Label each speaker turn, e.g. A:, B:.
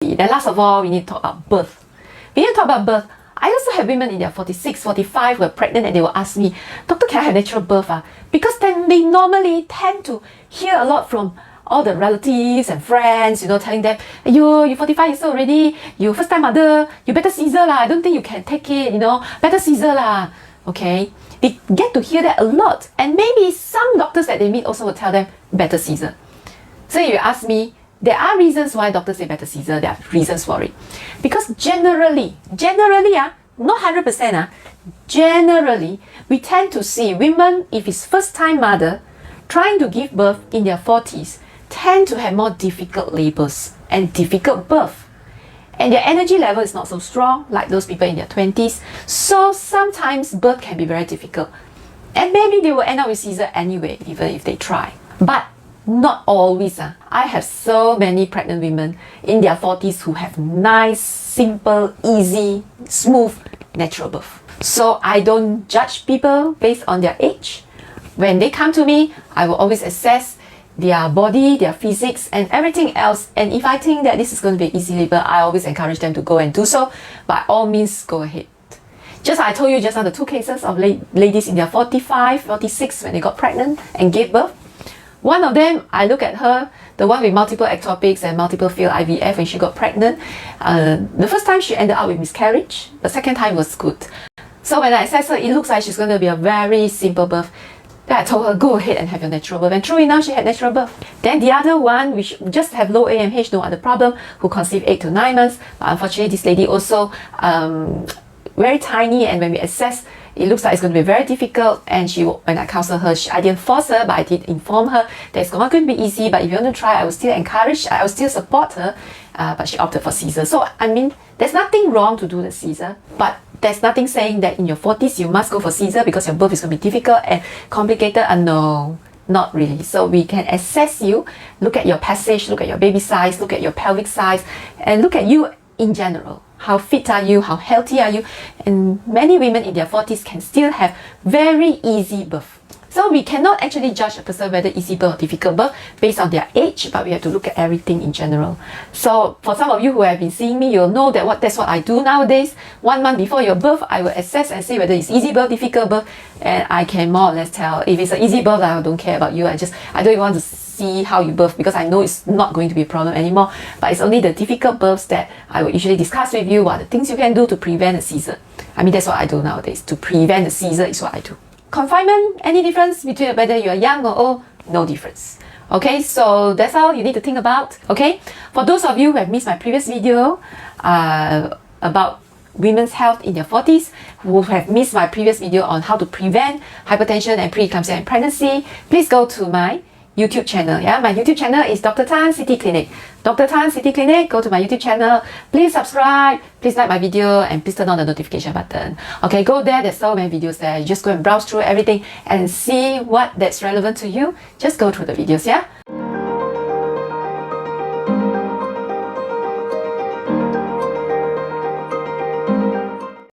A: Then last of all, we need to talk about birth. We need to talk about birth. I also have women in their 46, 45 who are pregnant and they will ask me, Doctor, can I have natural birth? Because then they normally tend to hear a lot from all the relatives and friends, telling them, you're 45 years old already, you first time mother, you better Caesar lah, I don't think you can take it, better Caesar lah. Okay, they get to hear that a lot, and maybe some doctors that they meet also will tell them better Caesar. So if you ask me, there are reasons why doctors say better Caesar, there are reasons for it. Because generally, not 100%, generally, we tend to see women, if it's first time mother, trying to give birth in their 40s, tend to have more difficult labors and difficult birth. And their energy level is not so strong like those people in their 20s. So sometimes birth can be very difficult. And maybe they will end up with Caesar anyway, even if they try. But not always. I have so many pregnant women in their 40s who have nice, simple, easy, smooth, natural birth. So I don't judge people based on their age. When they come to me, I will always assess their body, their physics, and everything else. And if I think that this is going to be easy labor, I always encourage them to go and do so. By all means, go ahead. Just I told you just now the two cases of ladies in their 45, 46 when they got pregnant and gave birth. One of them, I look at her, the one with multiple ectopics and multiple failed IVF when she got pregnant. The first time she ended up with miscarriage. The second time was good. So when I assess her, it looks like she's going to be a very simple birth. Then I told her, go ahead and have your natural birth. And true enough, she had natural birth. Then the other one, which just have low AMH, no other problem, who conceived 8 to 9 months. But unfortunately, this lady also very tiny, and when we assess, it looks like it's going to be very difficult. And when I counsel her, I didn't force her, but I did inform her that it's not going to be easy. But if you want to try, I will still encourage, I will still support her. But she opted for Caesar. So I mean, there's nothing wrong to do the Caesar, but there's nothing saying that in your 40s you must go for Caesar because your birth is going to be difficult and complicated. No, not really. So we can assess you, look at your passage, look at your baby size, look at your pelvic size, and look at you in general. How fit are you? How healthy are you? And many women in their 40s can still have very easy birth. So we cannot actually judge a person whether easy birth or difficult birth based on their age, but we have to look at everything in general. So for some of you who have been seeing me, you'll know that that's what I do nowadays. 1 month before your birth, I will assess and say whether it's easy birth, difficult birth, and I can more or less tell. If it's an easy birth, I don't care about you. I don't even want to see how you birth because I know it's not going to be a problem anymore. But it's only the difficult births that I will usually discuss with you, what are the things you can do to prevent a Caesar. I mean, that's what I do nowadays. To prevent a Caesar is what I do. Confinement, any difference between whether you are young or old? No difference. Okay, so that's all you need to think about. Okay, for those of you who have missed my previous video about women's health in their 40s, who have missed my previous video on how to prevent hypertension and preeclampsia in pregnancy, please go to my YouTube channel. My YouTube channel is Dr. Tan City Clinic. Dr. Tan City Clinic, go to my YouTube channel. Please subscribe, please like my video, and please turn on the notification button. Okay, go there, there's so many videos there. You just go and browse through everything and see what that's relevant to you. Just go through the videos,